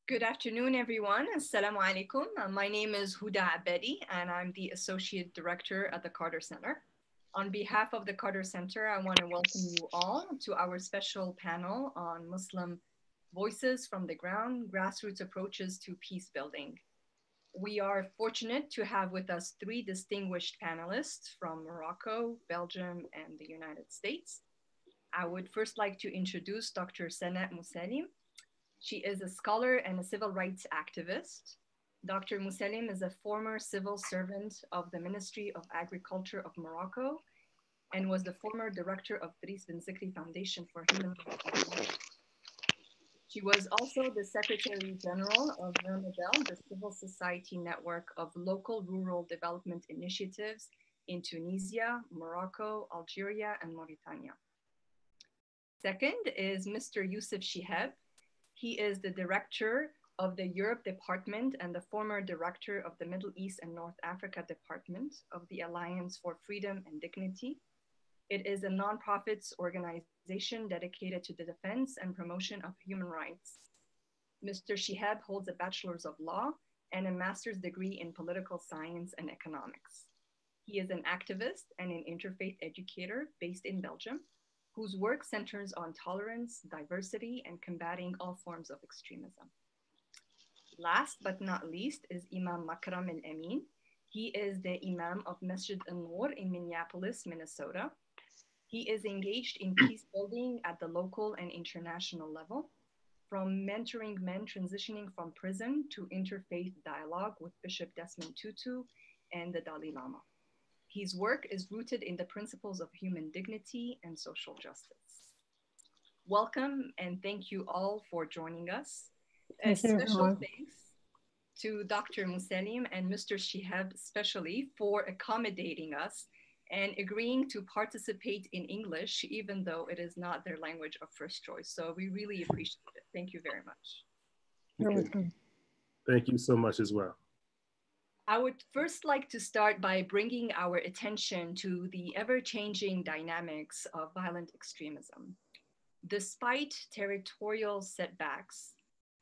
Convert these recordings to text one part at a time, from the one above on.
Good afternoon, everyone. Assalamu alaikum. My name is Houda Abadi, and I'm the Associate Director at the Carter Center. On behalf of the Carter Center, I want to welcome you all to our special panel on Muslim Voices from the Ground, Grassroots Approaches to Peacebuilding. We are fortunate to have with us three distinguished panelists from Morocco, Belgium, and the United States. I would first like to introduce Dr. Sana Moussalim. She is a scholar and a civil rights activist. Dr. Moussalim is a former civil servant of the Ministry of Agriculture of Morocco and was the former director of Dries Ben Zikri Foundation for Human Rights. She was also the Secretary General of Vermedel, the civil society network of local rural development initiatives in Tunisia, Morocco, Algeria, and Mauritania. Second is Mr. Youssef Chihab. He is the director of the Europe Department and the former director of the Middle East and North Africa Department of the Alliance for Freedom and Dignity. It is a nonprofit organization dedicated to the defense and promotion of human rights. Mr. Chihab holds a bachelor's of law and a master's degree in political science and economics. He is an activist and an interfaith educator based in Belgium, whose work centers on tolerance, diversity, and combating all forms of extremism. Last but not least is Imam Makram Al-Amin. He is the Imam of Masjid An-Noor in Minneapolis, Minnesota. He is engaged in peace building at the local and international level, from mentoring men transitioning from prison to interfaith dialogue with Bishop Desmond Tutu and the Dalai Lama. His work is rooted in the principles of human dignity and social justice. Welcome and thank you all for joining us. A special thanks to Dr. Moussalim and Mr. Chihab especially for accommodating us and agreeing to participate in English, even though it is not their language of first choice. So we really appreciate it. Thank you very much. You're welcome. Thank you so much as well. I would first like to start by bringing our attention to the ever-changing dynamics of violent extremism. Despite territorial setbacks,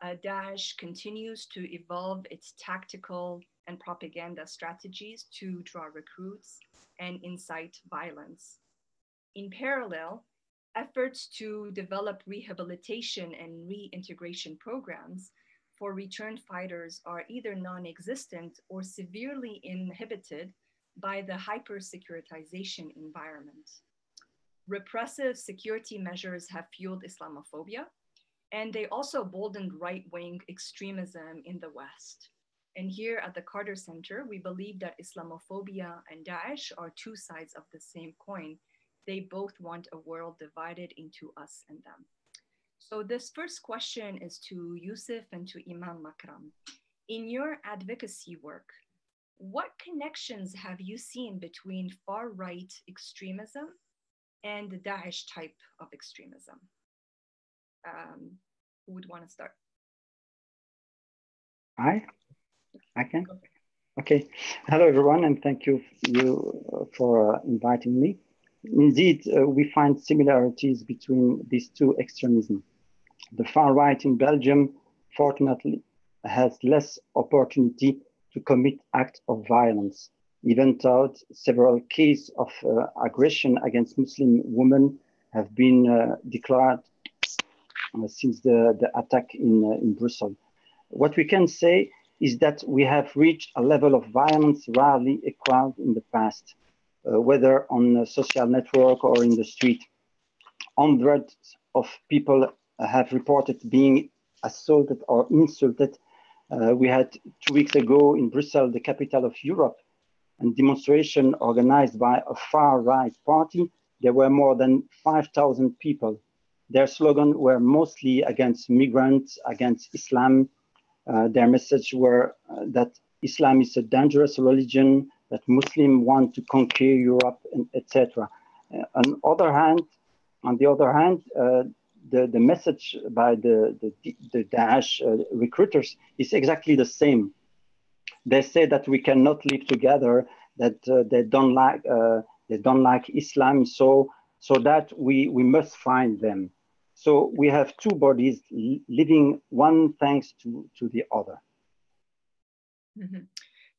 Daesh continues to evolve its tactical and propaganda strategies to draw recruits and incite violence. In parallel, efforts to develop rehabilitation and reintegration programs for returned fighters are either non-existent or severely inhibited by the hyper-securitization environment. Repressive security measures have fueled Islamophobia, and they also boldened right-wing extremism in the West. And here at the Carter Center, we believe that Islamophobia and Daesh are two sides of the same coin. They both want a world divided into us and them. So this first question is to Youssef and to Imam Makram. In your advocacy work, what connections have you seen between far-right extremism and the Daesh type of extremism? Who would want to start? I can. Okay. Hello, everyone, and thank you for inviting me. Indeed, we find similarities between these two extremisms. The far right in Belgium, fortunately, has less opportunity to commit acts of violence, even though several cases of aggression against Muslim women have been declared since the attack in Brussels. What we can say is that we have reached a level of violence rarely equaled in the past, whether on a social network or in the street. Hundreds of people have reported being assaulted or insulted. We had 2 weeks ago in Brussels, the capital of Europe, a demonstration organized by a far-right party. There were more than 5,000 people. Their slogan were mostly against migrants, against Islam. Their message were that Islam is a dangerous religion, that Muslims want to conquer Europe, etc. On the other hand, the message by the Daesh recruiters is exactly the same. They say that we cannot live together, that they don't like Islam, so that we must find them. So we have two bodies living one thanks to the other. Mm-hmm.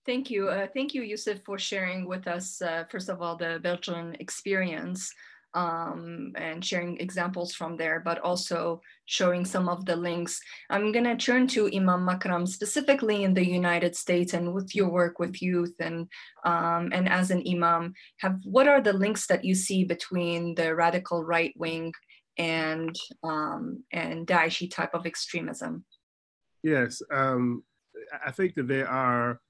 Thank you. Thank you, Yusuf, for sharing with us, first of all, the Belgian experience and sharing examples from there, but also showing some of the links. I'm going to turn to Imam Makram, specifically in the United States and with your work with youth and as an Imam. What are the links that you see between the radical right wing and Daeshi type of extremism? Yes, I think that there are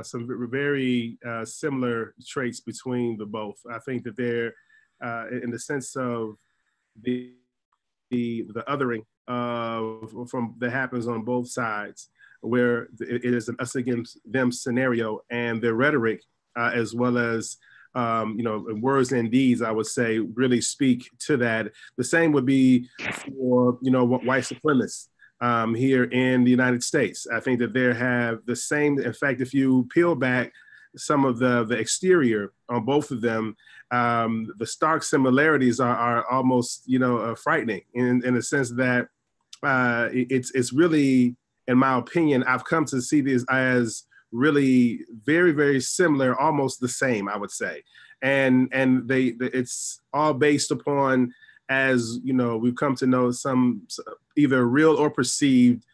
some very similar traits between the both. I think that they're in the sense of the othering from that happens on both sides, where it is an us against them scenario, and their rhetoric as well as words and deeds, I would say, really speak to that. The same would be for white supremacists. Here in the United States, I think that they have the same. In fact, if you peel back some of the exterior on both of them, the stark similarities are almost frightening in a sense that it's really, in my opinion, I've come to see this as really very, very similar, almost the same, I would say, and it's all based upon, as we've come to know, some either real or perceived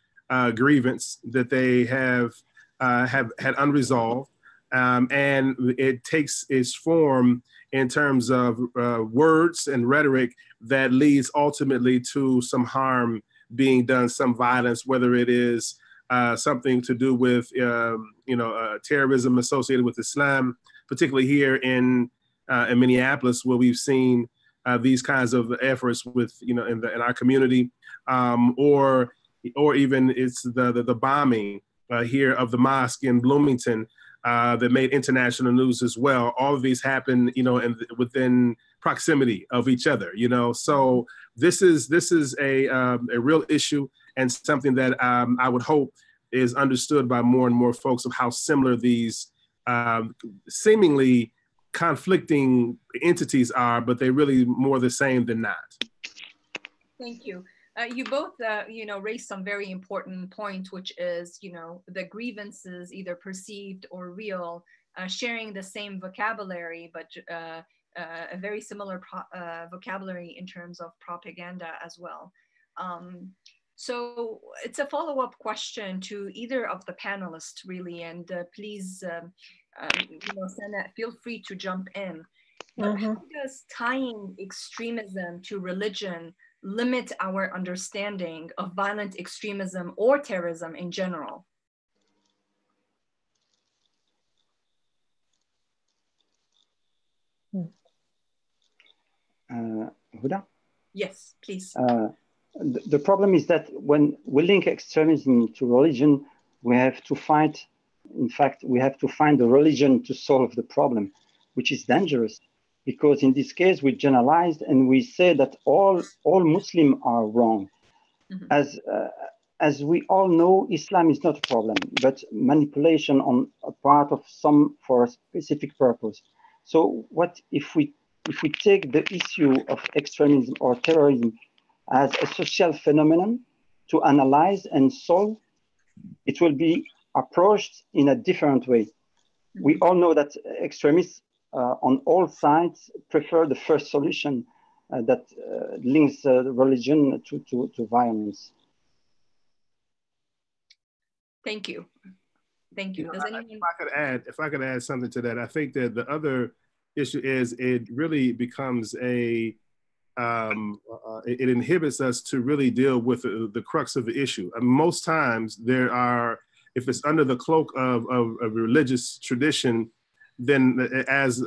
grievance that they have had unresolved, and it takes its form in terms of words and rhetoric that leads ultimately to some harm being done, some violence, whether it is something to do with terrorism associated with Islam, particularly here in Minneapolis, where we've seen these kinds of efforts with in our community, or even it's the bombing here of the mosque in Bloomington that made international news as well. All of these happen within proximity of each other. So this is a real issue, and something that I would hope is understood by more and more folks of how similar these seemingly conflicting entities are, but they're really more the same than not. Thank you. You both, raised some very important points, which is, the grievances, either perceived or real, sharing the same vocabulary, but a very similar vocabulary in terms of propaganda as well. So it's a follow-up question to either of the panelists, really, and please, Sana, feel free to jump in. But how does tying extremism to religion limit our understanding of violent extremism or terrorism in general? Houda? Yes, please. The problem is that when we link extremism to religion, we have to find the religion to solve the problem, which is dangerous, because in this case we generalized and we say that all Muslims are wrong. As we all know, Islam is not a problem, but manipulation on a part of some for a specific purpose. So what if we take the issue of extremism or terrorism as a social phenomenon to analyze and solve, it will be approached in a different way. We all know that extremists on all sides prefer the first solution that links religion to violence. Thank you. Thank you. Does anyone... If I could add something to that, I think that the other issue is it really becomes it inhibits us to really deal with the crux of the issue. Most times there are, if it's under the cloak of a religious tradition, then as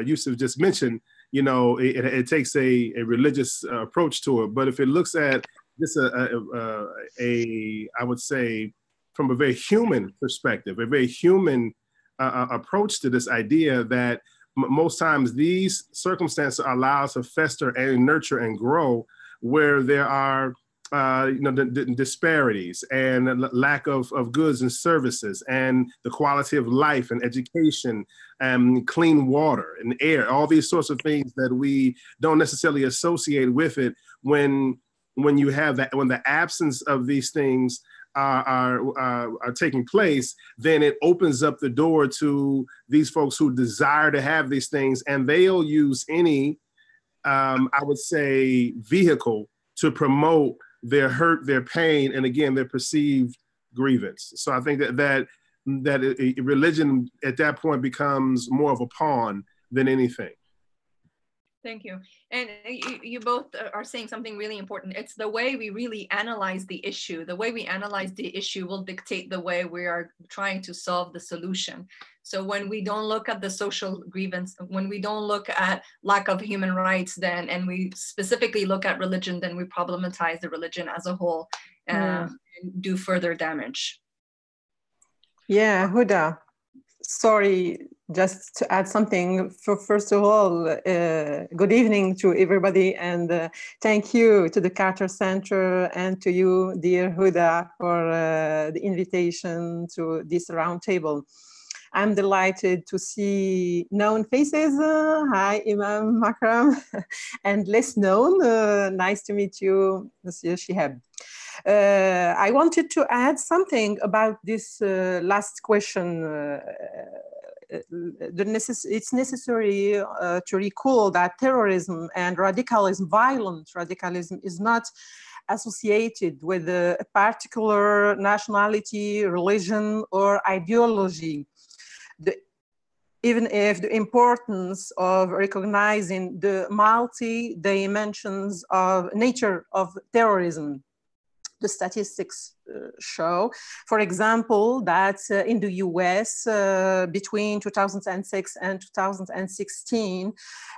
Yusuf just mentioned, it takes a religious approach to it. But if it looks at this, I would say, from a very human perspective, a very human approach to this idea that most times these circumstances allow us to fester and nurture and grow, where there are the disparities and lack of goods and services and the quality of life and education and clean water and air, all these sorts of things that we don't necessarily associate with it when you have that, when the absence of these things are taking place, then it opens up the door to these folks who desire to have these things, and they'll use any, I would say, vehicle to promote their hurt, their pain, and again, their perceived grievance. So I think that religion at that point becomes more of a pawn than anything. Thank you. And you both are saying something really important. It's the way we really analyze the issue. The way we analyze the issue will dictate the way we are trying to solve the solution. So when we don't look at the social grievance, when we don't look at lack of human rights, then, and we specifically look at religion, then we problematize the religion as a whole and do further damage. Yeah, Houda, sorry, just to add something. First of all, good evening to everybody, and thank you to the Carter Center and to you, dear Houda, for the invitation to this roundtable. I'm delighted to see known faces. Hi, Imam Makram, and less known. Nice to meet you, Monsieur Shihab. I wanted to add something about this last question. It's necessary to recall that terrorism and radicalism, violent radicalism, is not associated with a particular nationality, religion, or ideology. Even if the importance of recognizing the multi-dimensions of nature of terrorism, the statistics show, for example, that in the US between 2006 and 2016,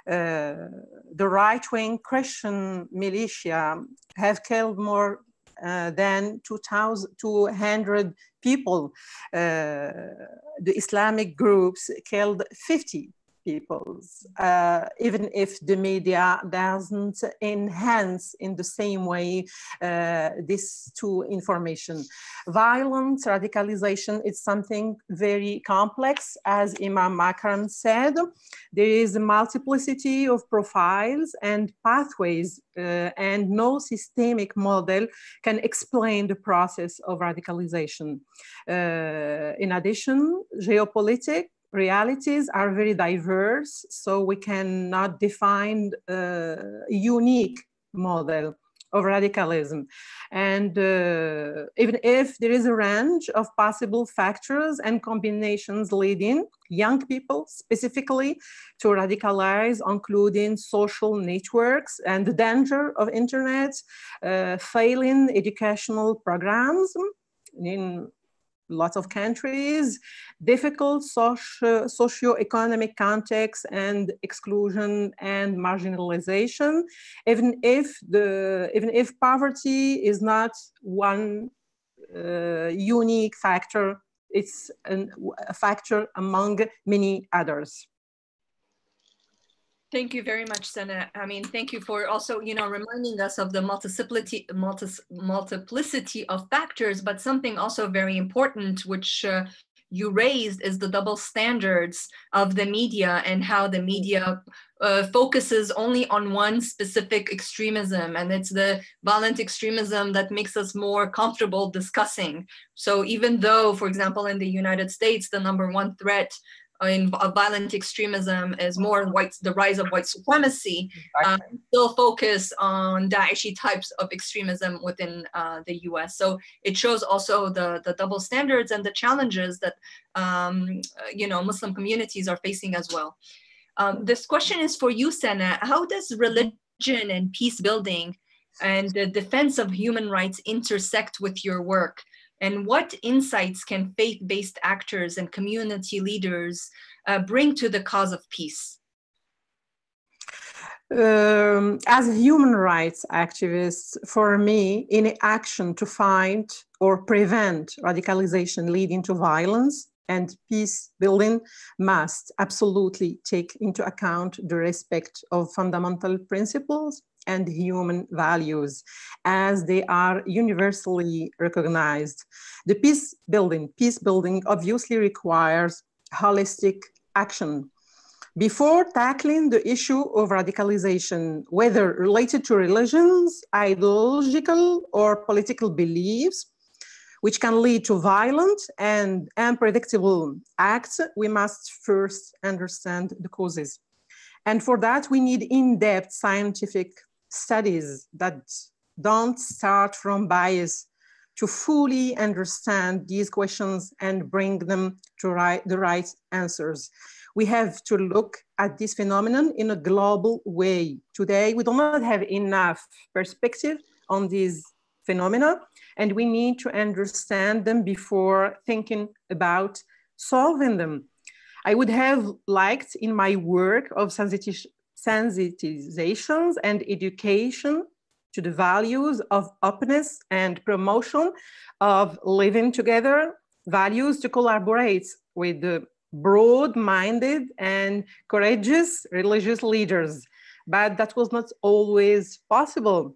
the right-wing Christian militia have killed more than 2,200 people. The Islamic groups killed 50 people, even if the media doesn't enhance in the same way this two information. Violent radicalization is something very complex, as Imam Makram said. There is a multiplicity of profiles and pathways, and no systemic model can explain the process of radicalization. In addition, geopolitics realities are very diverse, so we cannot define a unique model of radicalism. And even if there is a range of possible factors and combinations leading young people specifically to radicalize, including social networks and the danger of internet, failing educational programs in lots of countries, difficult socio-economic context and exclusion and marginalization, even if poverty is not one unique factor, it's a factor among many others. Thank you very much, Sana. I mean, thank you for also, reminding us of the multiplicity of factors, but something also very important, which you raised, is the double standards of the media and how the media focuses only on one specific extremism. And it's the violent extremism that makes us more comfortable discussing. So even though, for example, in the United States, the #1 threat of violent extremism is more the rise of white supremacy, still focus on Daeshi types of extremism within the US. So it shows also the double standards and the challenges that Muslim communities are facing as well. This question is for you, Sana. How does religion and peace building and the defense of human rights intersect with your work? And what insights can faith-based actors and community leaders bring to the cause of peace? As human rights activists, for me, any action to find or prevent radicalization leading to violence and peace building must absolutely take into account the respect of fundamental principles and human values as they are universally recognized. The peacebuilding obviously requires holistic action. Before tackling the issue of radicalization, whether related to religions, ideological or political beliefs, which can lead to violent and unpredictable acts, we must first understand the causes. And for that, we need in-depth scientific studies that don't start from bias to fully understand these questions and bring them to the right answers. We have to look at this phenomenon in a global way. Today, we do not have enough perspective on these phenomena, and we need to understand them before thinking about solving them. I would have liked in my work of sensitizations and education to the values of openness and promotion of living together, values to collaborate with the broad-minded and courageous religious leaders, but that was not always possible.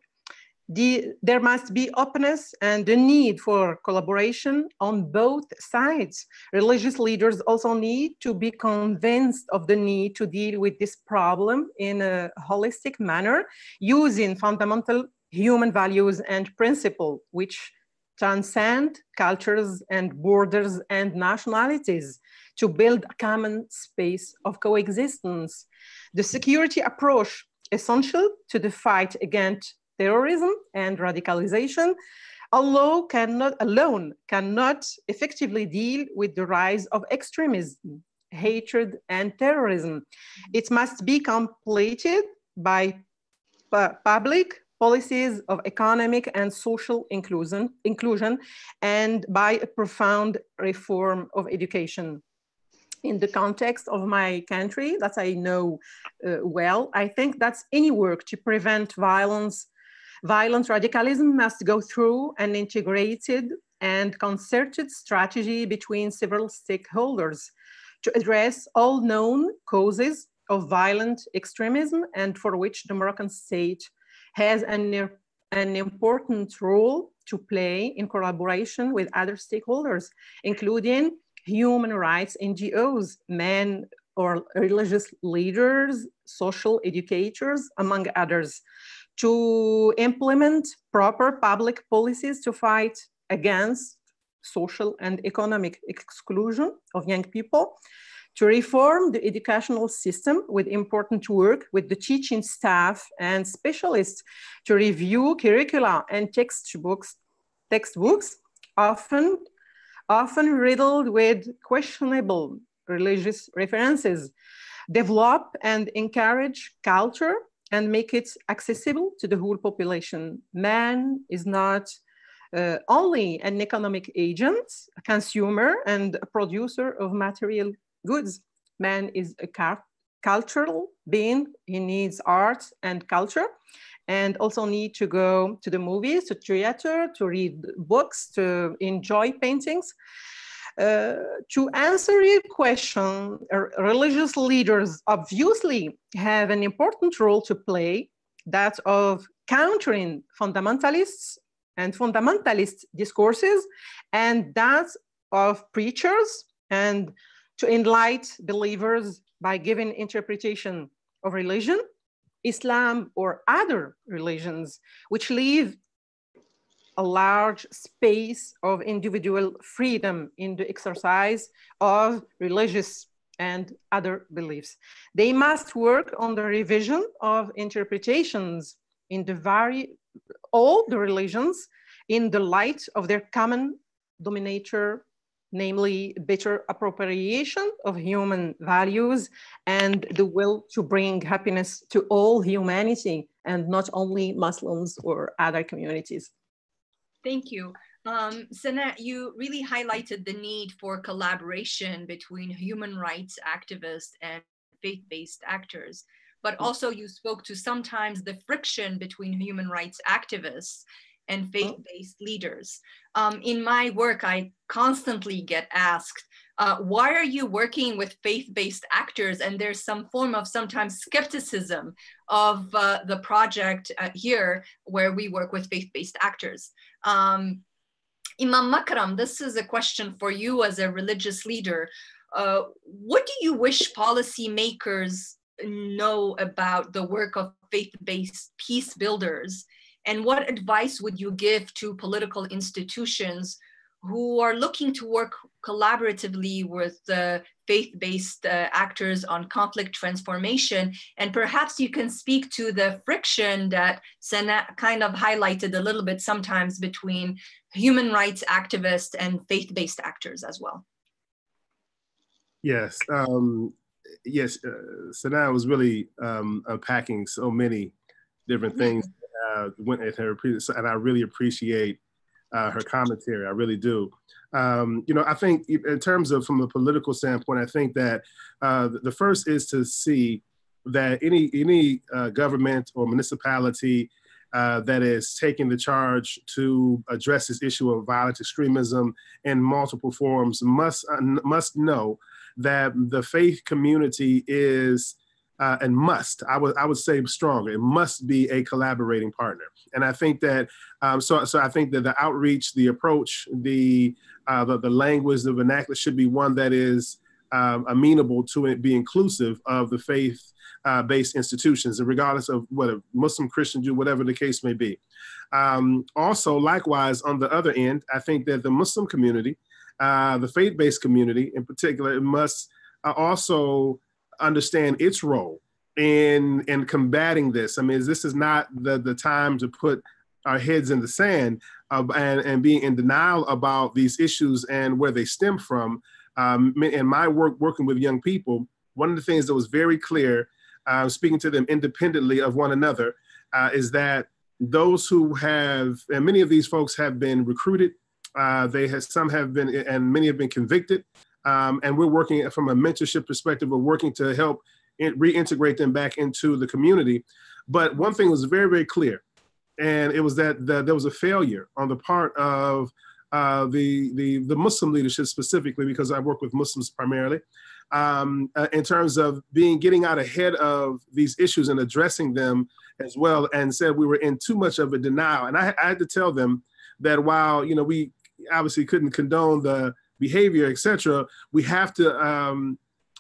There must be openness and the need for collaboration on both sides. Religious leaders also need to be convinced of the need to deal with this problem in a holistic manner, using fundamental human values and principles which transcend cultures and borders and nationalities to build a common space of coexistence. The security approach essential to the fight against terrorism and radicalization alone cannot effectively deal with the rise of extremism, hatred, and terrorism. It must be completed by public policies of economic and social inclusion and by a profound reform of education. In the context of my country that I know well, I think that any work to prevent violent radicalism must go through an integrated and concerted strategy between several stakeholders to address all known causes of violent extremism, and for which the Moroccan state has an important role to play in collaboration with other stakeholders, including human rights NGOs, men or religious leaders, social educators, among others, to implement proper public policies to fight against social and economic exclusion of young people, to reform the educational system with important work with the teaching staff and specialists, to review curricula and textbooks often riddled with questionable religious references, develop and encourage culture and make it accessible to the whole population. Man is not only an economic agent, a consumer and a producer of material goods. Man is a cultural being. He needs art and culture, and also need to go to the movies, to theater, to read books, to enjoy paintings. To answer your question, religious leaders obviously have an important role to play, that of countering fundamentalists and fundamentalist discourses, and that of preachers, and to enlighten believers by giving interpretation of religion, Islam or other religions, which leave a large space of individual freedom in the exercise of religious and other beliefs. They must work on the revision of interpretations in all the religions in the light of their common dominator, namely better appropriation of human values and the will to bring happiness to all humanity and not only Muslims or other communities. Thank you. Sana, you really highlighted the need for collaboration between human rights activists and faith-based actors, but also you spoke to sometimes the friction between human rights activists and faith-based leaders. In my work, I constantly get asked, why are you working with faith-based actors? And there's some form of sometimes skepticism of the project here where we work with faith-based actors. Imam Makram, this is a question for you as a religious leader. What do you wish policymakers know about the work of faith-based peace builders? And what advice would you give to political institutions who are looking to work collaboratively with faith-based actors on conflict transformation? And perhaps you can speak to the friction that Sana kind of highlighted a little bit sometimes between human rights activists and faith-based actors as well. Yes, yes, Sana was really unpacking so many different things went at her, and I really appreciate her commentary. I really do. You know, I think in terms of from a political standpoint, I think that the first is to see that any government or municipality that is taking the charge to address this issue of violent extremism in multiple forms must know that the faith community is and must, I would say stronger, it must be a collaborating partner. And I think that, so I think that the outreach, the approach, the language, the vernacular should be one that is amenable to it, be inclusive of the faith-based institutions, regardless of whether Muslim, Christian, Jew, whatever the case may be. Also, likewise, on the other end, I think that the Muslim community, the faith-based community in particular, it must also understand its role in combating this. I mean, this is not the time to put our heads in the sand and being in denial about these issues and where they stem from. In my work working with young people, one of the things that was very clear, speaking to them independently of one another, is that those who have, and many of these folks have been recruited, some have been, and many have been convicted. And we're working from a mentorship perspective, we're working to help reintegrate them back into the community. But one thing was very, very clear, and it was that there was a failure on the part of the Muslim leadership specifically, because I work with Muslims primarily, in terms of getting out ahead of these issues and addressing them as well, and said we were in too much of a denial. And I had to tell them that while, you know, we obviously couldn't condone the behavior, etc., we have to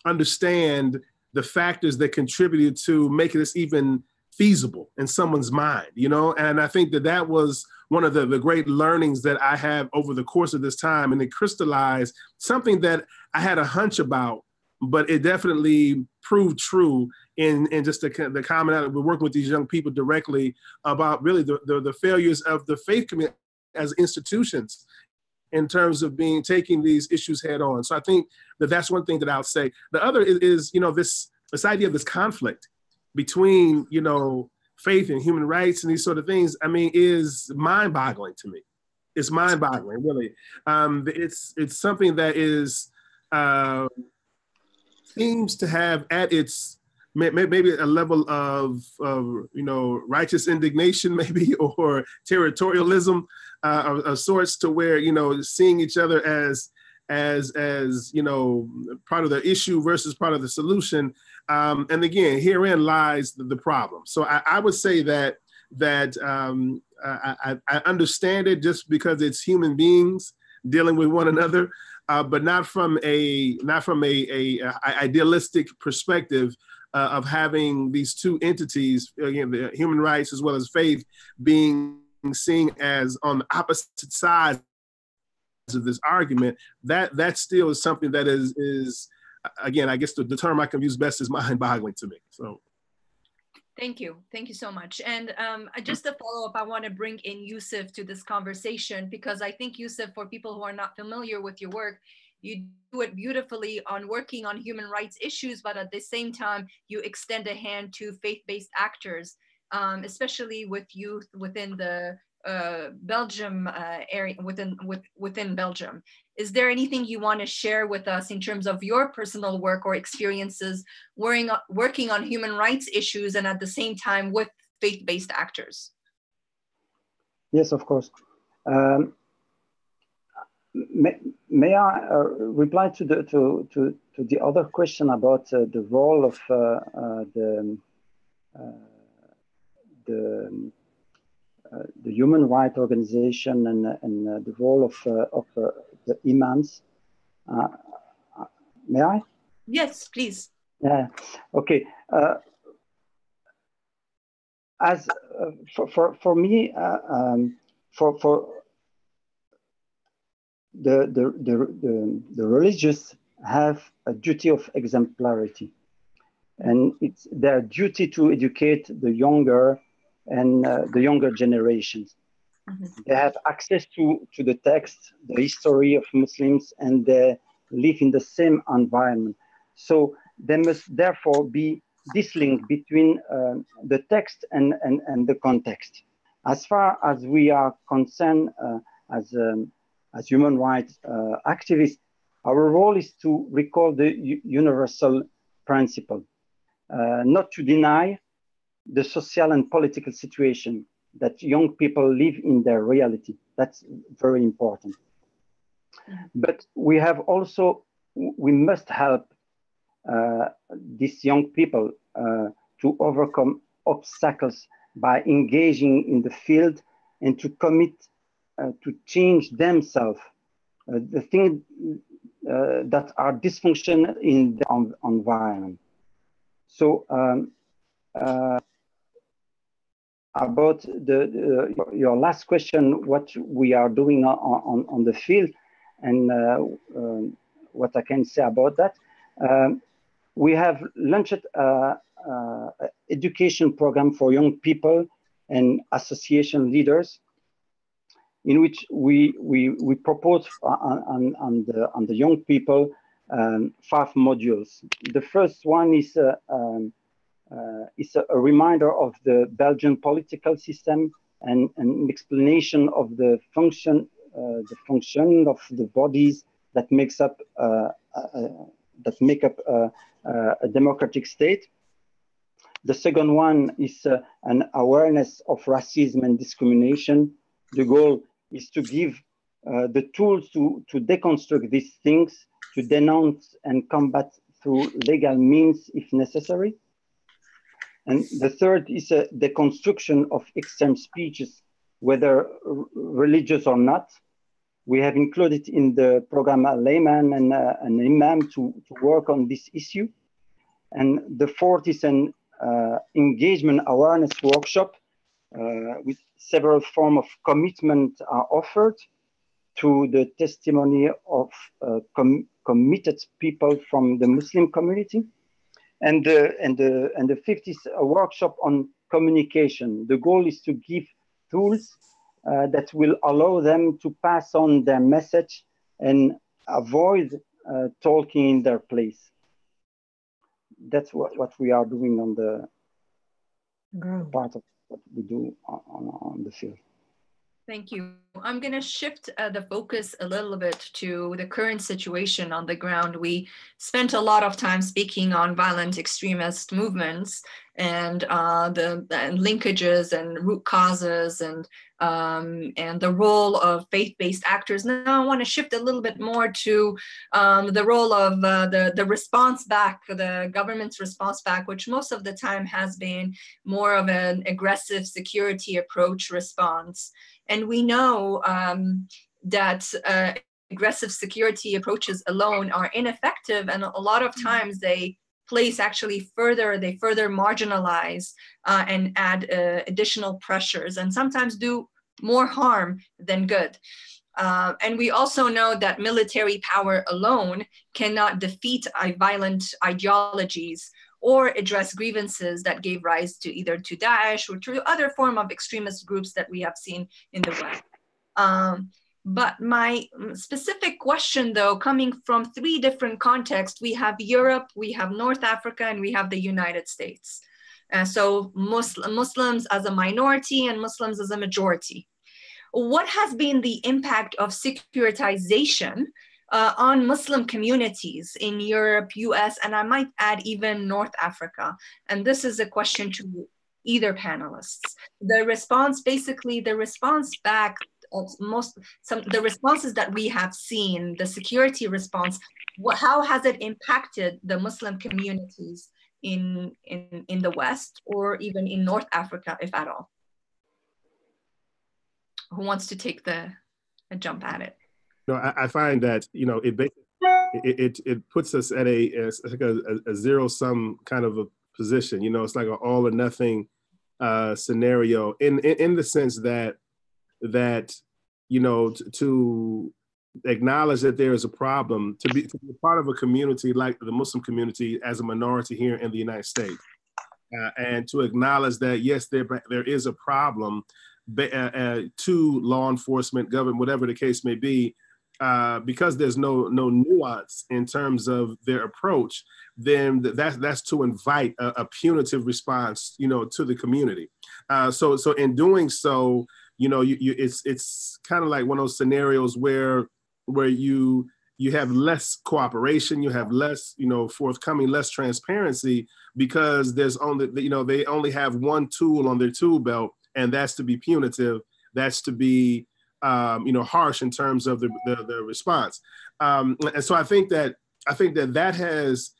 understand the factors that contributed to making this even feasible in someone's mind, you know? And I think that was one of the great learnings that I have over the course of this time, and it crystallized something that I had a hunch about, but it definitely proved true in just the comment out. We're working with these young people directly about really the failures of the faith community as institutions in terms of taking these issues head on. So I think that's one thing that I'll say. The other is, you know, this idea of this conflict between, you know, faith and human rights and these sort of things, I mean, is mind-boggling to me. It's mind-boggling, really. It's something that is, seems to have at its, maybe a level of you know, righteous indignation maybe, or territorialism of sorts, to where, you know, seeing each other as you know, part of the issue versus part of the solution. And again, herein lies the problem. So I would say that I understand it just because it's human beings dealing with one another, but not from a idealistic perspective of having these two entities, again, the human rights as well as faith, being seen as on the opposite sides of this argument. That still is something that is again, I guess the term I can use best is mind-boggling to me. So. Thank you so much. And just a follow-up, I want to bring in Yusuf to this conversation, because I think, Yusuf, for people who are not familiar with your work, you do it beautifully on working on human rights issues, but at the same time, you extend a hand to faith-based actors, especially with youth within the Belgium area, within Belgium. Is there anything you want to share with us in terms of your personal work or experiences working on human rights issues and at the same time with faith-based actors? Yes, of course. may I reply to the other question about the role of the human rights organization and the role of the imams? May I? Yes, please. Yeah. Okay. As for me, for the religious have a duty of exemplarity, and it's their duty to educate the younger and the younger generations. Mm-hmm. They have access to the text, the history of Muslims, and they live in the same environment. So there must therefore be this link between the text and the context. As far as we are concerned as human rights activists, our role is to recall the universal principle, not to deny the social and political situation that young people live in their reality. That's very important. But we have also, we must help these young people to overcome obstacles by engaging in the field and to commit to change themselves, the things that are dysfunctional in the environment. So about your last question, what we are doing on the field, and what I can say about that. We have launched an education program for young people and association leaders, in which we propose on the young people 5 modules. The first one is a reminder of the Belgian political system and an explanation of the function of the bodies that make up a democratic state. The second one is an awareness of racism and discrimination. The goal is to give the tools to deconstruct these things, to denounce and combat through legal means if necessary. And the third is a deconstruction of extreme speeches, whether religious or not. We have included in the program a layman and an imam to work on this issue. And the fourth is an engagement awareness workshop with several forms of commitment are offered to the testimony of committed people from the Muslim community. And the fifth is a workshop on communication. The goal is to give tools that will allow them to pass on their message and avoid talking in their place. That's what we are doing on the part of what we do on the field. Thank you. I'm going to shift the focus a little bit to the current situation on the ground. We spent a lot of time speaking on violent extremist movements and the linkages and root causes and the role of faith-based actors. Now I want to shift a little bit more to the role of the response back, the government's response back, which most of the time has been more of an aggressive security approach response. And we know that aggressive security approaches alone are ineffective, and a lot of times they further marginalize and add additional pressures, and sometimes do more harm than good. And we also know that military power alone cannot defeat violent ideologies or address grievances that gave rise to either to Daesh or to other form of extremist groups that we have seen in the West. But my specific question, though, coming from 3 different contexts, we have Europe, we have North Africa, and we have the United States. So Muslims as a minority and Muslims as a majority. What has been the impact of securitization on Muslim communities in Europe, US, and I might add even North Africa? And this is a question to either panelists. The response back the responses that we have seen, the security response, how has it impacted the Muslim communities in the West or even in North Africa, if at all? Who wants to take a jump at it? No, I find that, you know, it puts us at a zero-sum kind of a position. You know, it's like an all or nothing scenario in the sense that you know, to acknowledge that there is a problem, to be part of a community like the Muslim community as a minority here in the United States, and to acknowledge that yes, there is a problem to law enforcement, government, whatever the case may be, because there's no nuance in terms of their approach, then that's to invite a punitive response, you know, to the community. So in doing so, you know, it's kind of like one of those scenarios where you have less cooperation, you have less, you know, forthcoming, less transparency, because there's only, you know, they only have one tool on their tool belt, and that's to be punitive, that's to be you know, harsh in terms of the response. And so I think that has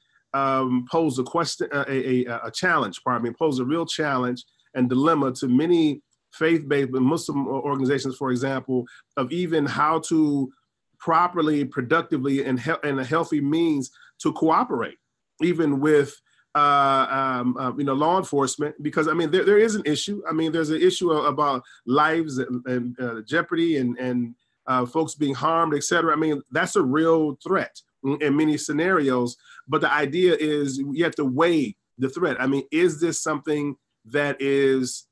posed a question, a challenge, posed a real challenge and dilemma to many faith-based Muslim organizations, for example, of even how to properly, productively, and in a healthy means to cooperate, even with you know, law enforcement, because I mean, there is an issue. I mean, there's an issue about lives and jeopardy and folks being harmed, et cetera. I mean, that's a real threat in many scenarios. But the idea is you have to weigh the threat. I mean, is this something that is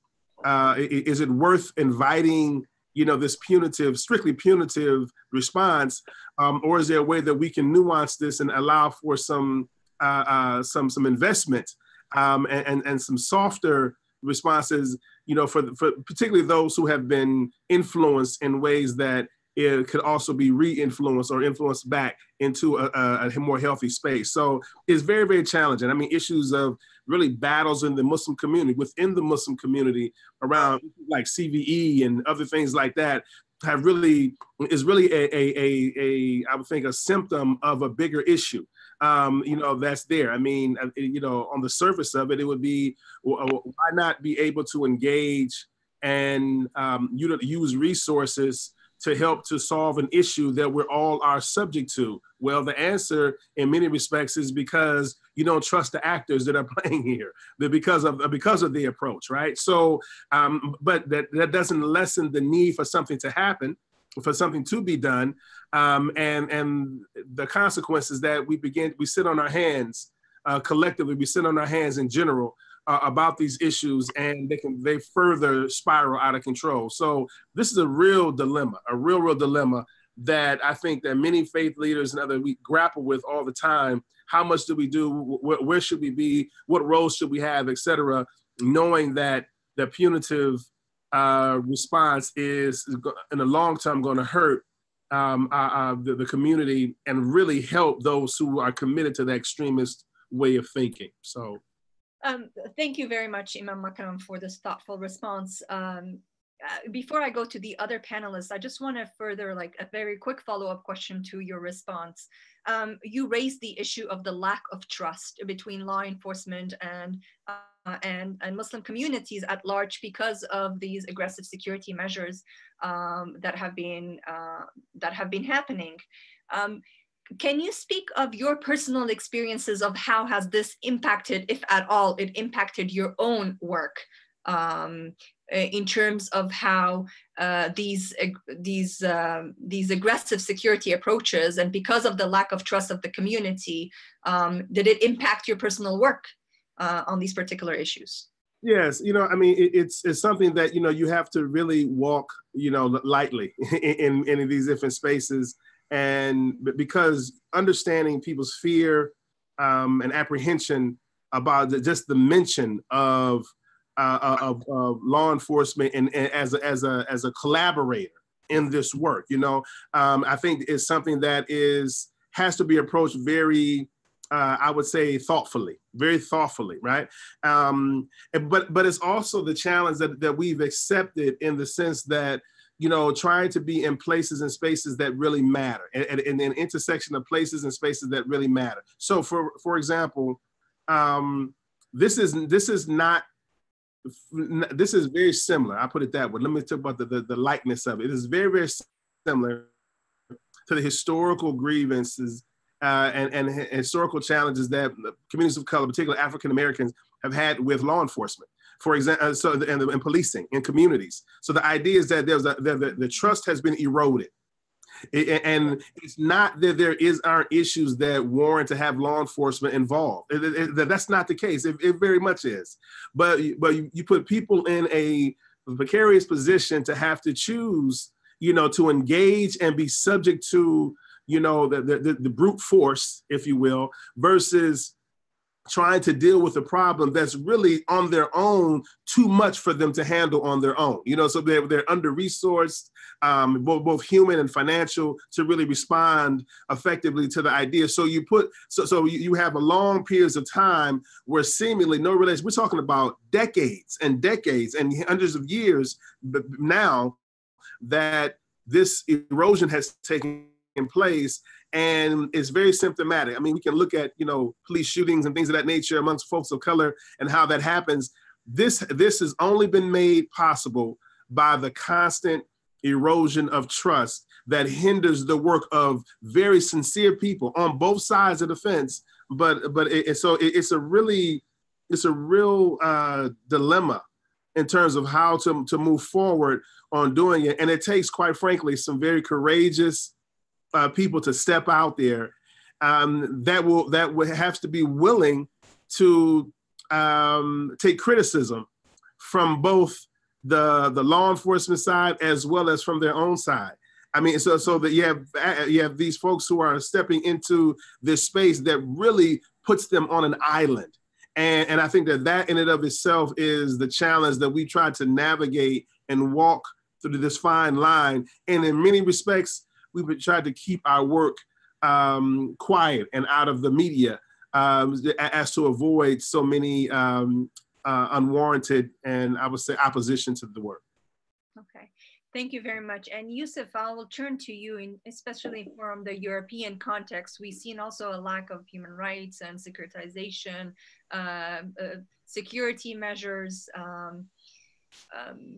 it worth inviting, you know, this punitive, strictly punitive response, or is there a way that we can nuance this and allow for some investment and some softer responses, you know, for particularly those who have been influenced in ways that it could also be re-influenced or influenced back into a more healthy space. So it's very, very challenging. I mean, issues of really battles in the Muslim community, within the Muslim community around like CVE and other things like that have really, is really I would think, a symptom of a bigger issue. You know, that's there. I mean, you know, on the surface of it, it would be, why not be able to engage and use resources to help to solve an issue that we're all are subject to? Well, the answer in many respects is because you don't trust the actors that are playing here, because of the approach, right? So, but that doesn't lessen the need for something to happen, for something to be done, and the consequences that we sit on our hands collectively, we sit on our hands in general about these issues, and they further spiral out of control. So this is a real dilemma, a real dilemma that I think that many faith leaders and others, we grapple with all the time. How much do we do? Where should we be? What roles should we have, et cetera, knowing that the punitive response is in the long term going to hurt the community and really help those who are committed to the extremist way of thinking. So. Thank you very much, Imam Makram, for this thoughtful response. Before I go to the other panelists, I just want to further, like, a very quick follow-up question to your response. You raised the issue of the lack of trust between law enforcement and Muslim communities at large because of these aggressive security measures that have been happening. Can you speak of your personal experiences of how has this impacted, if at all, it impacted your own work in terms of how these aggressive security approaches, and because of the lack of trust of the community, did it impact your personal work on these particular issues? Yes, you know, I mean, it's something that, you know, you have to really walk, you know, lightly in these different spaces. And because understanding people's fear and apprehension about just the mention of law enforcement and as a collaborator in this work, you know, I think it's something that has to be approached very, I would say, very thoughtfully, right? But it's also the challenge that we've accepted in the sense that, you know, trying to be in places and spaces that really matter, and an intersection of places and spaces that really matter. So for example, this is very similar. I put it that way. Let me talk about the likeness of it. It is very, very similar to the historical grievances and historical challenges that communities of color, particularly African Americans, have had with law enforcement. For example, and policing in communities. So the idea is that the trust has been eroded. And it's not that there aren't issues that warrant to have law enforcement involved. That's not the case. It very much is. But you put people in a precarious position to have to choose, you know, to engage and be subject to, you know, the brute force, if you will, versus trying to deal with a problem that's really on their own, too much for them to handle on their own. You know, so they're under-resourced, both human and financial, to really respond effectively to the idea. So you have a long periods of time where seemingly no relation. We're talking about decades and decades and hundreds of years now that this erosion has taken place. And it's very symptomatic. I mean, we can look at, you know, police shootings and things of that nature amongst folks of color and how that happens. This has only been made possible by the constant erosion of trust that hinders the work of very sincere people on both sides of the fence. It's a real dilemma in terms of how to move forward on doing it. And it takes, quite frankly, some very courageous people to step out there that will have to be willing to take criticism from both the law enforcement side as well as from their own side. I mean, so that you have these folks who are stepping into this space that really puts them on an island. And I think that in and of itself is the challenge that we try to navigate and walk through this fine line. And in many respects, we've tried to keep our work quiet and out of the media as to avoid so many unwarranted and, I would say, opposition to the work. Okay, thank you very much. And Yusuf, I will turn to you, especially from the European context. We've seen also a lack of human rights and securitization, security measures,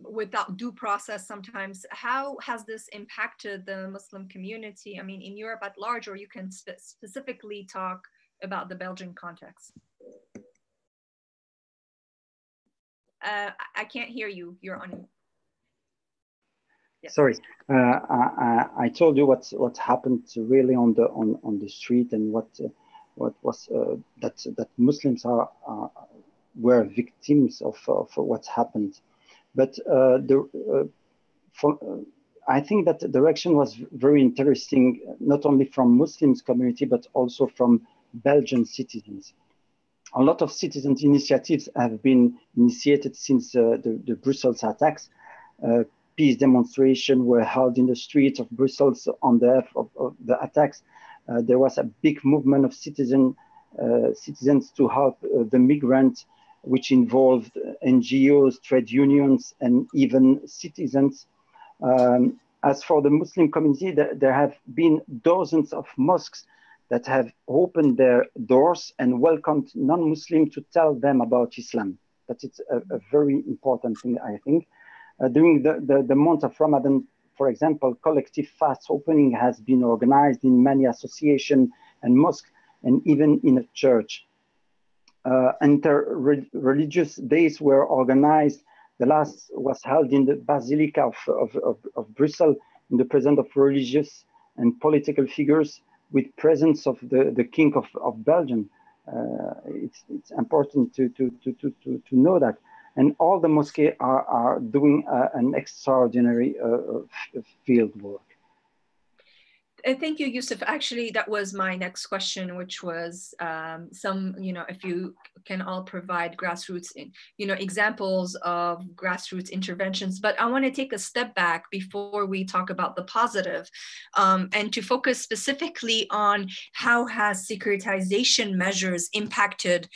without due process sometimes. How has this impacted the Muslim community? I mean, in Europe at large, or you can specifically talk about the Belgian context? I can't hear you. You're on. Yes. Sorry, I told you what happened really on the street, and what was that Muslims were victims of what happened. But I think that the direction was very interesting, not only from Muslims community, but also from Belgian citizens. A lot of citizens' initiatives have been initiated since the Brussels attacks. Peace demonstrations were held in the streets of Brussels on the of the attacks. There was a big movement of citizens to help the migrants, which involved NGOs, trade unions, and even citizens. As for the Muslim community, there have been dozens of mosques that have opened their doors and welcomed non-Muslims to tell them about Islam. That is a very important thing, I think. During the month of Ramadan, for example, collective fast opening has been organized in many associations and mosques, and even in a church. Inter-religious days were organized. The last was held in the Basilica of Brussels, in the presence of religious and political figures, with presence of the King of Belgium. It's important to know that. And all the mosques are doing an extraordinary field work. Thank you, Yusuf. Actually, that was my next question, which was if you can all provide grassroots, examples of grassroots interventions. But I want to take a step back before we talk about the positive, and to focus specifically on how has securitization measures impacted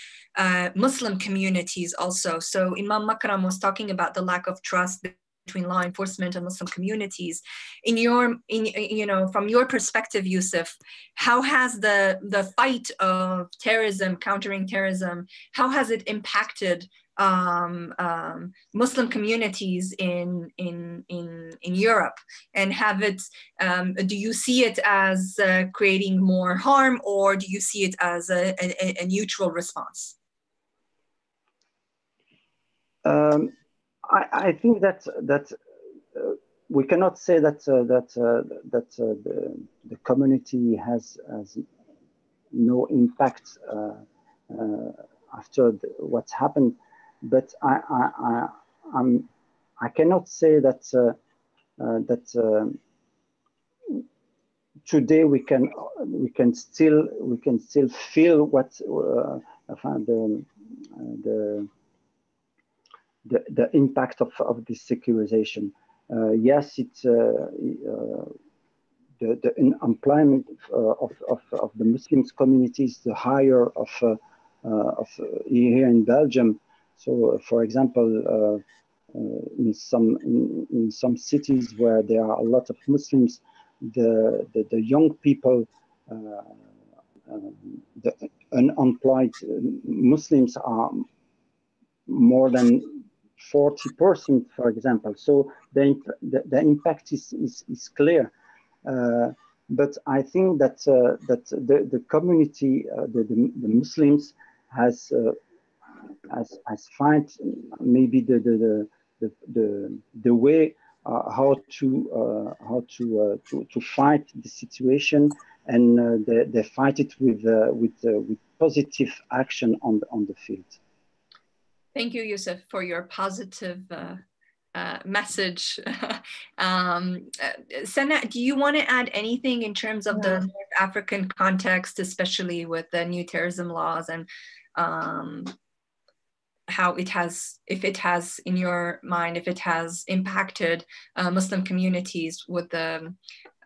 Muslim communities also. So Imam Makram was talking about the lack of trust between law enforcement and Muslim communities. From your perspective, Yusuf, how has the fight of terrorism, countering terrorism, how has it impacted Muslim communities in Europe, and do you see it as creating more harm, or do you see it as a neutral response? I think that we cannot say that the community has no impact after what's happened. But I cannot say that today we can still feel what the impact of this secularization. Yes, it's the unemployment of the Muslims communities, the higher of here in Belgium. So, for example, in some cities where there are a lot of Muslims, the young people, the unemployed Muslims are more than 40%, for example. So the impact is clear. But I think that the community, the Muslims, has find maybe the way how to fight the situation, and they fight it with positive action on the field. Thank you, Yusuf, for your positive message. Sana, do you want to add anything in terms of the North African context, especially with the new terrorism laws, and how it has, if it has, in your mind, if it has impacted Muslim communities with the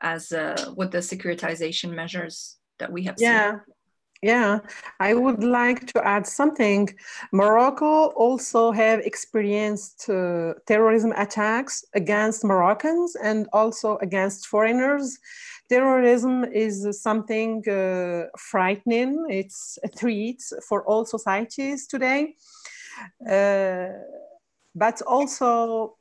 securitization measures that we have seen? Yeah, I would like to add something. Morocco also have experienced terrorism attacks against Moroccans and also against foreigners. Terrorism is something frightening. It's a threat for all societies today. But also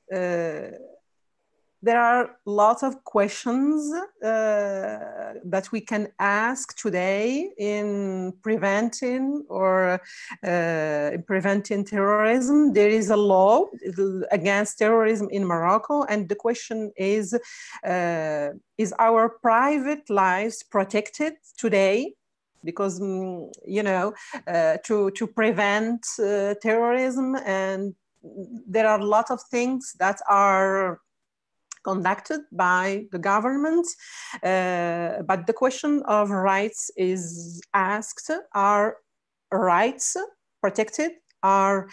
there are lots of questions that we can ask today in preventing terrorism. There is a law against terrorism in Morocco, and the question is our private lives protected today? Because to prevent terrorism, and there are a lot of things that are conducted by the government, but the question of rights is asked: are rights protected? Are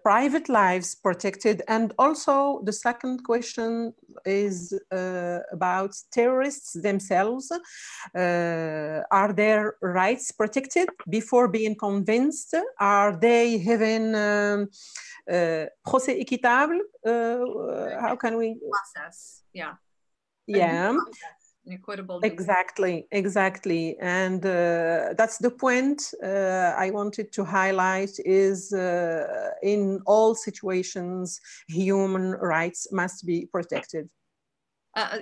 private lives protected? And also the second question is about terrorists themselves. Are their rights protected before being convinced? Are they having procès équitable? How can we process? Yeah. Equitable. Exactly. And that's the point I wanted to highlight, is in all situations, human rights must be protected.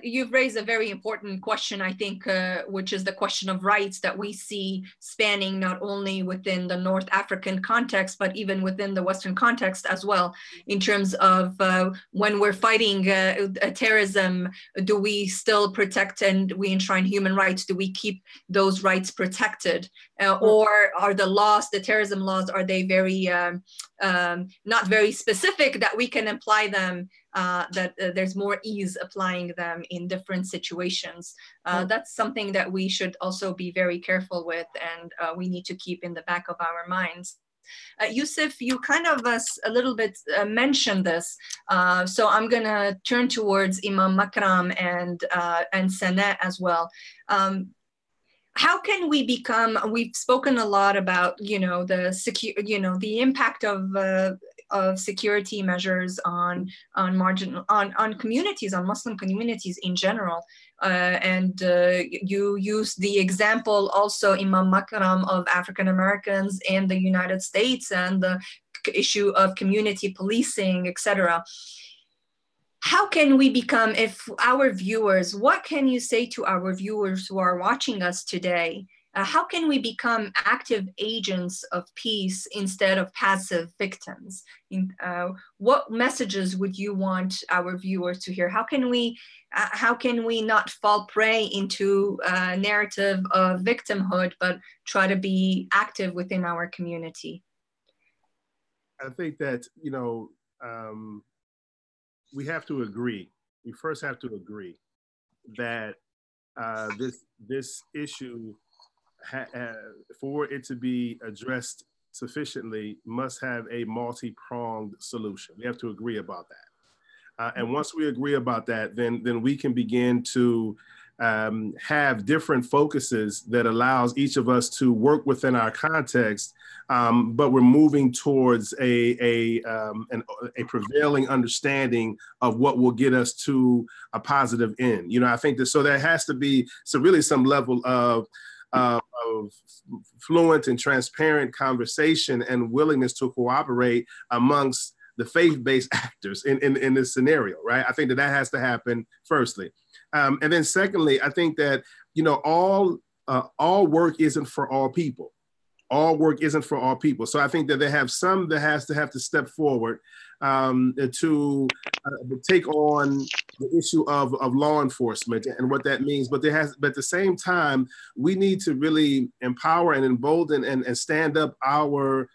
You've raised a very important question, I think, which is the question of rights that we see spanning not only within the North African context, but even within the Western context as well, in terms of when we're fighting terrorism, do we still protect and we enshrine human rights? Do we keep those rights protected? Or are the laws, the terrorism laws, are they very, not very specific that we can apply them, that there's more ease applying them in different situations? That's something that we should also be very careful with, and we need to keep in the back of our minds. Yusuf, you kind of a little bit mentioned this, so I'm gonna turn towards Imam Makram and Sana as well. How can we become, we've spoken a lot about, the impact of of security measures on communities, on Muslim communities in general. You use the example also, Imam Makram, of African Americans in the United States and the issue of community policing, etc. How can we become, if our viewers, what can you say to our viewers who are watching us today? How can we become active agents of peace instead of passive victims? What messages would you want our viewers to hear? How can we not fall prey into a narrative of victimhood, but try to be active within our community? I think that, we have to agree. We first have to agree that this issue, for it to be addressed sufficiently, must have a multi-pronged solution. We have to agree about that. And once we agree about that, then we can begin to have different focuses that allows each of us to work within our context, but we're moving towards a prevailing understanding of what will get us to a positive end. I think that, so there has to be really some level of fluent and transparent conversation and willingness to cooperate amongst the faith-based actors in this scenario, right? I think that has to happen firstly. And then secondly, I think that, all work isn't for all people. All work isn't for all people. So I think that they have some that have to step forward to take on the issue of law enforcement and what that means. But at the same time, we need to really empower and embolden and stand up our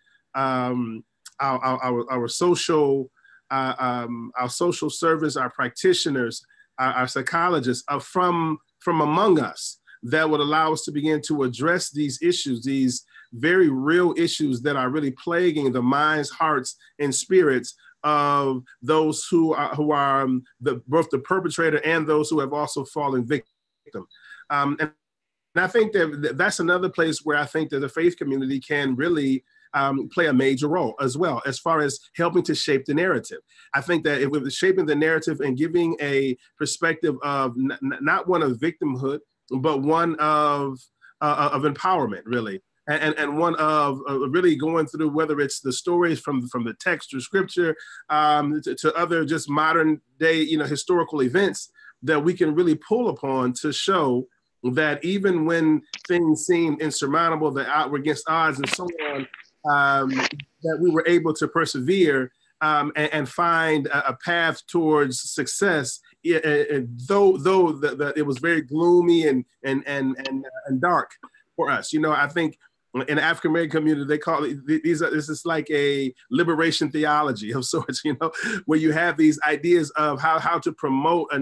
social servants, our practitioners, our psychologists from among us, that would allow us to begin to address these issues, these very real issues that are really plaguing the minds, hearts, and spirits of those who are both the perpetrator and those who have also fallen victim. And I think that's another place where I think that the faith community can really play a major role as well, as far as helping to shape the narrative. I think that if we're shaping the narrative and giving a perspective of not one of victimhood, but one of empowerment, really, and one of really going through, whether it's the stories from the text or scripture to other just modern day, historical events that we can really pull upon to show that even when things seem insurmountable, that we're against odds and so on, that we were able to persevere and find a path towards success, though it was very gloomy and dark for us. I think in the African American community, they call it, this is like a liberation theology of sorts, where you have these ideas of how to promote a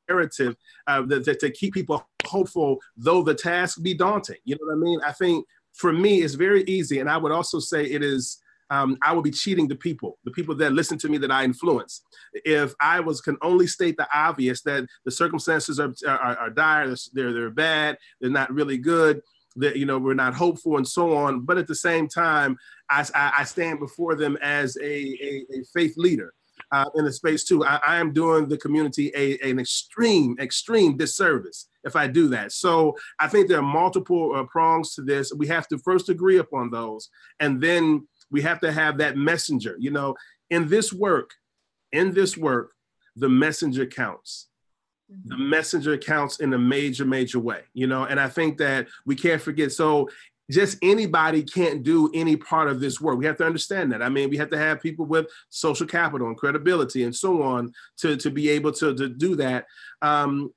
narrative to keep people hopeful, though the task be daunting. You know what I mean? I think for me, it's very easy. And I would also say it is, I would be cheating the people that listen to me, that I influence. If I can only state the obvious, that the circumstances are dire, they're bad, they're not really good, that, we're not hopeful and so on. But at the same time, I stand before them as a faith leader in the space too. I am doing the community an extreme disservice if I do that. So I think there are multiple prongs to this. We have to first agree upon those, and then we have to have that messenger. In this work, the messenger counts. The messenger counts in a major way, and I think that we can't forget. So just anybody can't do any part of this work. We have to understand that. I mean, we have to have people with social capital and credibility and so on to be able to do that. And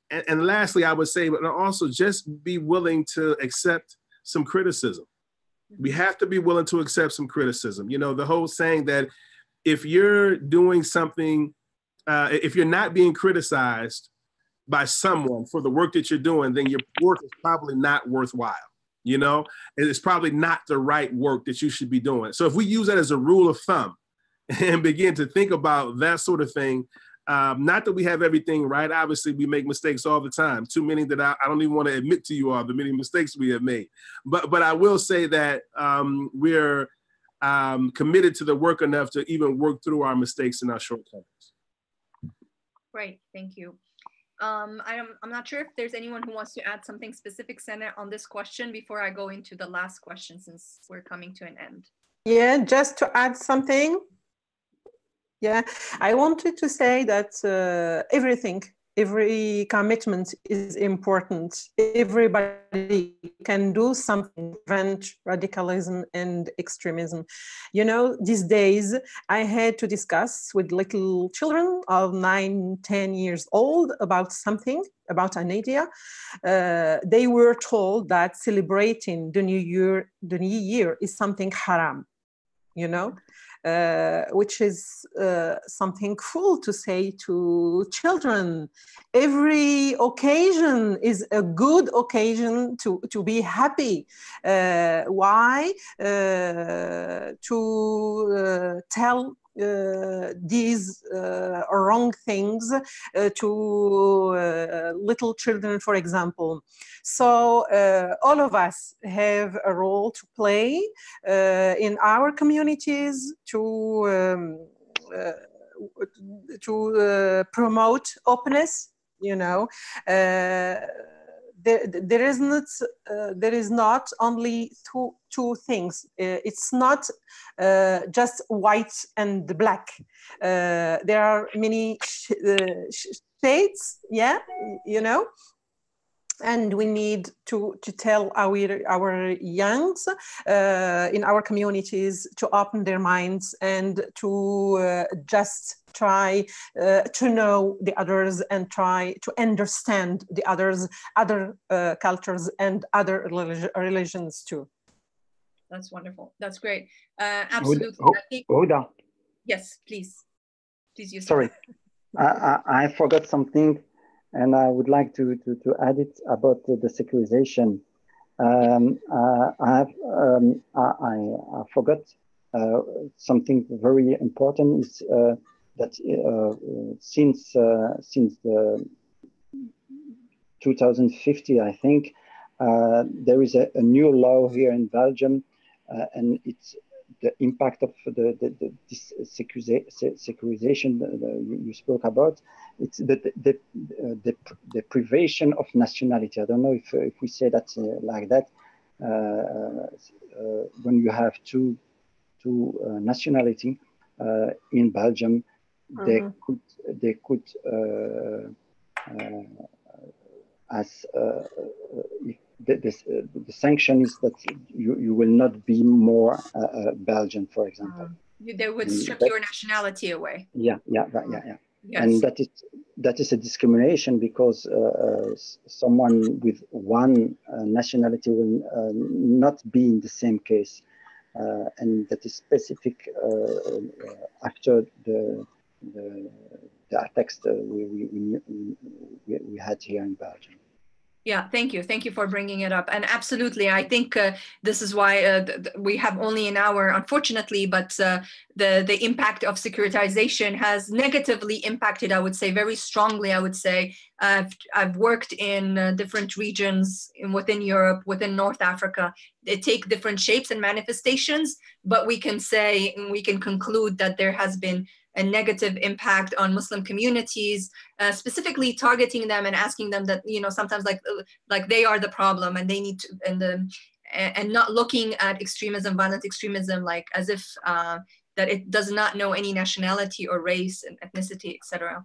lastly, I would say, but also just be willing to accept some criticism. We have to be willing to accept some criticism. The whole saying that if you're doing something, if you're not being criticized by someone for the work that you're doing, then your work is probably not worthwhile. It's probably not the right work that you should be doing. So if we use that as a rule of thumb and begin to think about that sort of thing, not that we have everything right. Obviously, we make mistakes all the time, too many that I don't even want to admit to you all the many mistakes we have made. But I will say that we're committed to the work enough to even work through our mistakes and our shortcomings. Great, thank you. I'm not sure if there's anyone who wants to add something specific, Sana, on this question before I go into the last question, since we're coming to an end. Yeah, just to add something. Yeah, I wanted to say that every commitment is important. Everybody can do something to prevent radicalism and extremism. You know, these days I had to discuss with little children of 9, 10 years old about something, about an idea. They were told that celebrating the new year is something haram, you know? Which is something cool to say to children. Every occasion is a good occasion to be happy. Why? To tell these wrong things to little children, for example. So all of us have a role to play in our communities to promote openness, you know. There is not only two things. It's not just white and black. There are many shades, yeah, you know. And we need to tell our youngs in our communities to open their minds and to just try to know the others and try to understand the others, other cultures and other religions too. That's wonderful. That's great. Absolutely. Houda. Yes, please. Please, Yusuf. Sorry, I forgot something. And I would like to add it about the secularization. I forgot something very important is that since the 2050, I think, there is a new law here in Belgium, and it's the impact of this secularization you spoke about. It's the privation of nationality. I don't know if we say that like that. When you have two nationality in Belgium, they could as the sanction is that you will not be more Belgian, for example. They would strip your nationality away. Yeah. Yes. And that is a discrimination because someone with one nationality will not be in the same case, and that is specific after the attacks we had here in Belgium. Yeah, thank you. Thank you for bringing it up. And absolutely, I think this is why we have only an hour, unfortunately, but the impact of securitization has negatively impacted, I would say, very strongly, I would say. I've worked in different regions within Europe, within North Africa. They take different shapes and manifestations, but we can say, and we can conclude that there has been a negative impact on Muslim communities, specifically targeting them and asking them that, you know, sometimes like they are the problem and they need to, and not looking at extremism, violent extremism, like as if that it does not know any nationality or race and ethnicity, etc.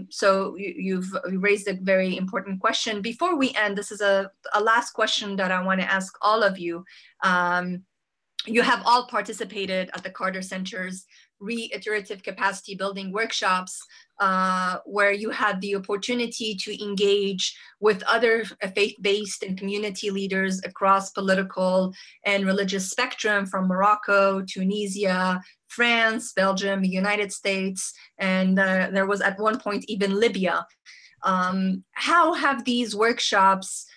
So you've raised a very important question. Before we end, this is a last question that I want to ask all of you. You have all participated at the Carter Center's reiterative capacity building workshops, where you had the opportunity to engage with other faith-based and community leaders across political and religious spectrum, from Morocco, Tunisia, France, Belgium, the United States, and there was at one point even Libya. How have these workshops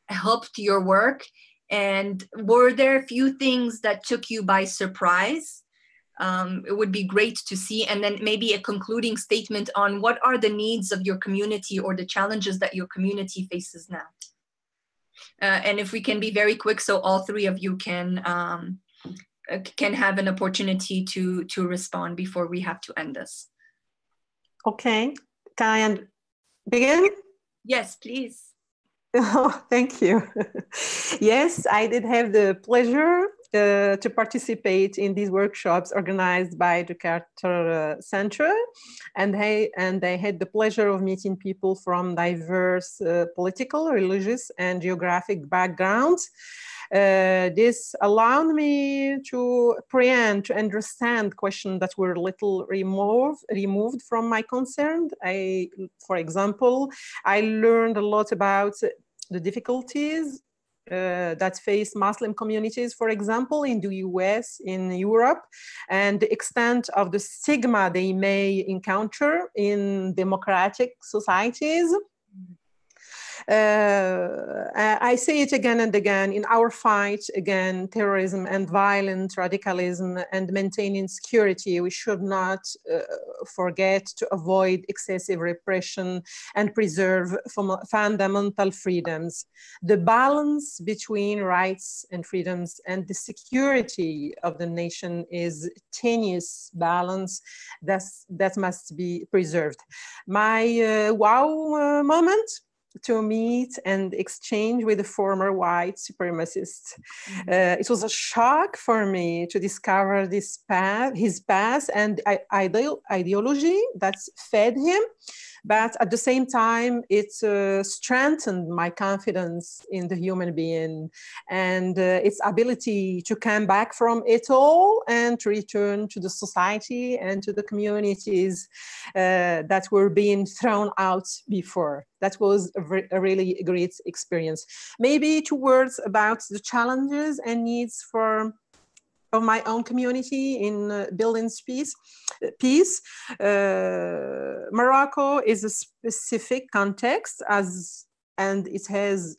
helped your work? And were there a few things that took you by surprise? It would be great to see. And then maybe a concluding statement on what are the needs of your community or the challenges that your community faces now. And if we can be very quick, so all three of you can can have an opportunity to respond before we have to end this. Okay, can I begin? Yes, please. Oh, thank you. Yes, I did have the pleasure to participate in these workshops organized by the Carter Center, and I had the pleasure of meeting people from diverse political, religious, and geographic backgrounds. This allowed me to preempt, to understand questions that were a little removed from my concern. For example, I learned a lot about the difficulties that face Muslim communities, for example, in the US, in Europe, and the extent of the stigma they may encounter in democratic societies. I say it again and again, in our fight against terrorism and violent radicalism and maintaining security, we should not forget to avoid excessive repression and preserve fundamental freedoms. The balance between rights and freedoms and the security of the nation is a tenuous balance that must be preserved. My wow moment to meet and exchange with a former white supremacist. It was a shock for me to discover his past and ideology that fed him. But at the same time, it strengthened my confidence in the human being and its ability to come back from it all and to return to the society and to the communities that were being thrown out before. That was a really great experience. Maybe 2 words about the challenges and needs of my own community in building peace. Morocco is a specific context and it has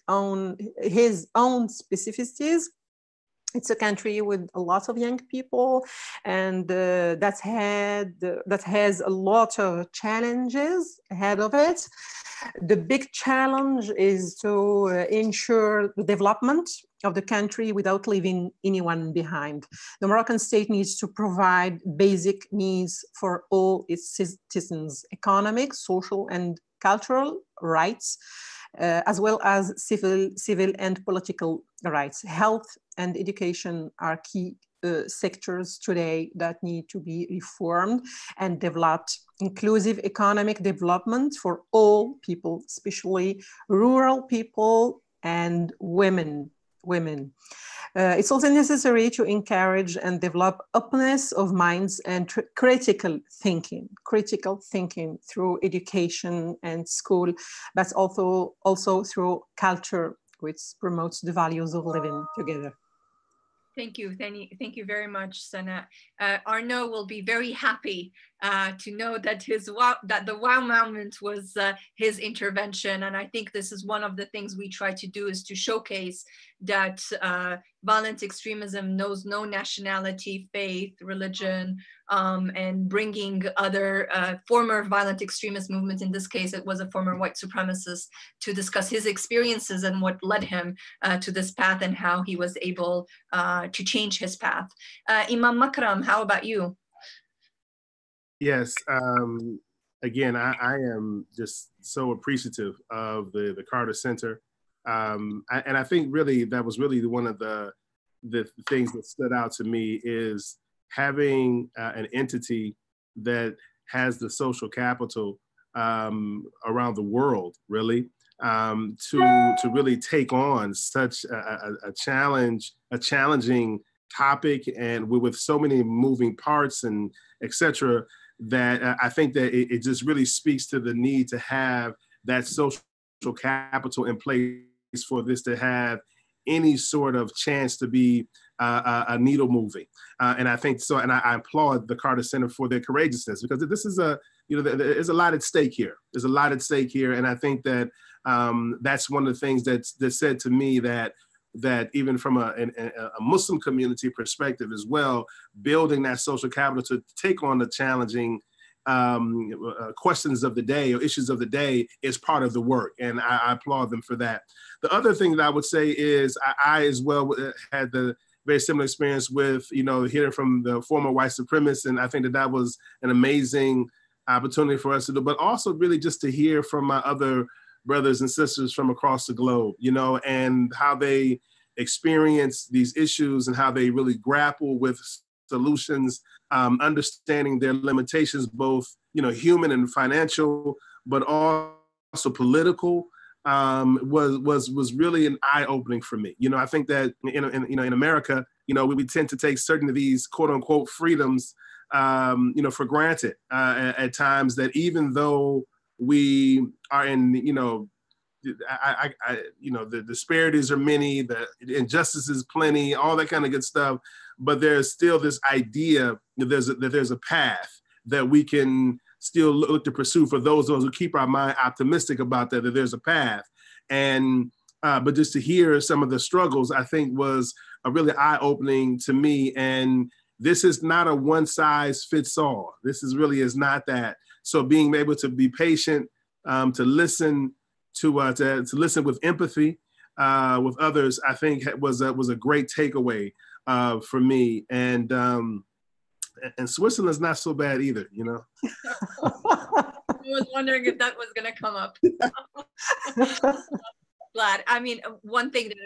his own specificities. It's a country with a lot of young people and that has a lot of challenges ahead of it. The big challenge is to ensure the development of the country without leaving anyone behind. The Moroccan state needs to provide basic needs for all its citizens: economic, social, and cultural rights, as well as civil and political rights. Health and education are key sectors today that need to be reformed and developed. Inclusive economic development for all people, especially rural people and women. It's also necessary to encourage and develop openness of minds and critical thinking through education and school, but also through culture, which promotes the values of living together. Thank you very much, Sana. Arnaud will be very happy to know that the wow moment was his intervention, and I think this is one of the things we try to do, is to showcase that violent extremism knows no nationality, faith, religion, and bringing other former violent extremist movements, in this case it was a former white supremacist, to discuss his experiences and what led him to this path and how he was able to change his path. Imam Makram, how about you? Yes, again, I am just so appreciative of the Carter Center. And I think really that was really one of the things that stood out to me, is having an entity that has the social capital around the world, really, to really take on such a challenging topic, and with so many moving parts and etc., that I think that it just really speaks to the need to have that social capital in place for this to have any sort of chance to be a needle moving. And I think so, and I applaud the Carter Center for their courageousness, because this is there's a lot at stake here. There's a lot at stake here. And I think that that's one of the things that said to me that even from a Muslim community perspective as well, building that social capital to take on the challenging questions of the day or issues of the day is part of the work. And I applaud them for that. The other thing that I would say is I as well had the very similar experience with, hearing from the former white supremacists. And I think that was an amazing opportunity for us to do, but also really just to hear from my other brothers and sisters from across the globe, and how they experience these issues and how they really grapple with solutions, understanding their limitations, both, human and financial, but also political, was really an eye-opening for me. I think that in America, we tend to take certain of these quote unquote freedoms, for granted at times, that even though we are in, the disparities are many, the injustices plenty, all that kind of good stuff, but there's still this idea that there's a path that we can still look to pursue for those who keep our mind optimistic about that there's a path. And but just to hear some of the struggles, I think was a really eye-opening to me. And this is not a one-size-fits-all. This is not that. So being able to be patient, to listen, to listen with empathy with others, I think was a great takeaway for me. And Switzerland's not so bad either, I was wondering if that was going to come up. Glad. I mean, one thing that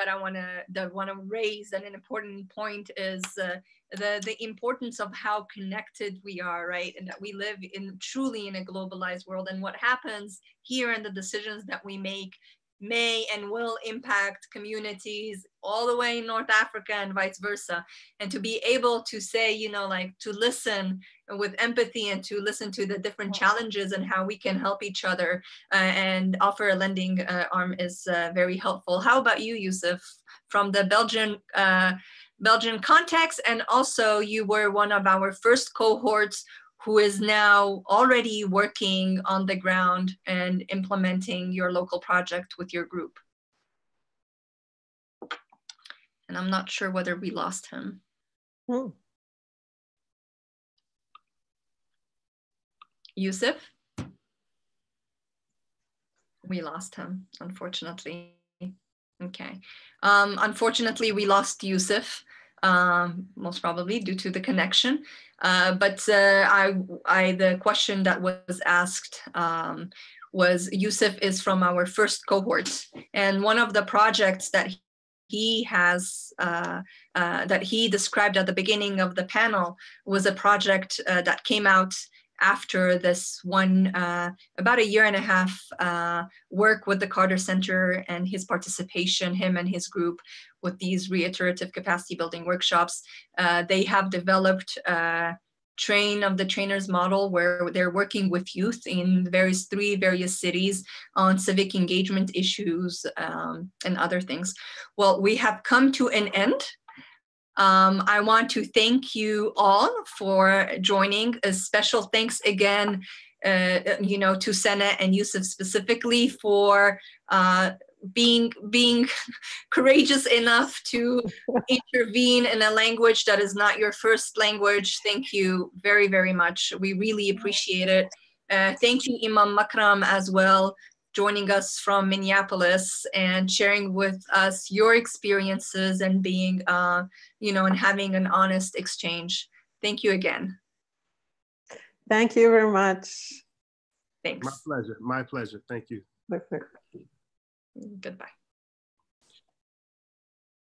I want to raise, and an important point, is the importance of how connected we are, right? And that we live truly in a globalized world, and what happens here and the decisions that we make may and will impact communities all the way in North Africa and vice versa. And to be able to say, to listen with empathy and to listen to the different challenges and how we can help each other and offer a lending arm is very helpful. How about you, Yusuf, from the Belgian context? And also you were one of our first cohorts who is now already working on the ground and implementing your local project with your group. And I'm not sure whether we lost him. Yusuf? We lost him, unfortunately. Okay. Unfortunately, we lost Yusuf, most probably due to the connection. But the question that was asked was, Yusuf is from our first cohort, and one of the projects that he has, that he described at the beginning of the panel, was a project that came out after this one, about a year and a half work with the Carter Center and his participation, him and his group, with these reiterative capacity building workshops. They have developed train of the trainers model, where they're working with youth in three various cities on civic engagement issues and other things. Well, we have come to an end. I want to thank you all for joining. A special thanks again, to Sana and Yusuf specifically for being courageous enough to intervene in a language that is not your first language. Thank you very, very much. We really appreciate it. Thank you, Imam Makram, as well, joining us from Minneapolis and sharing with us your experiences and being, and having an honest exchange. Thank you again. Thank you very much. Thanks. My pleasure. My pleasure. Thank you. Perfect. Goodbye.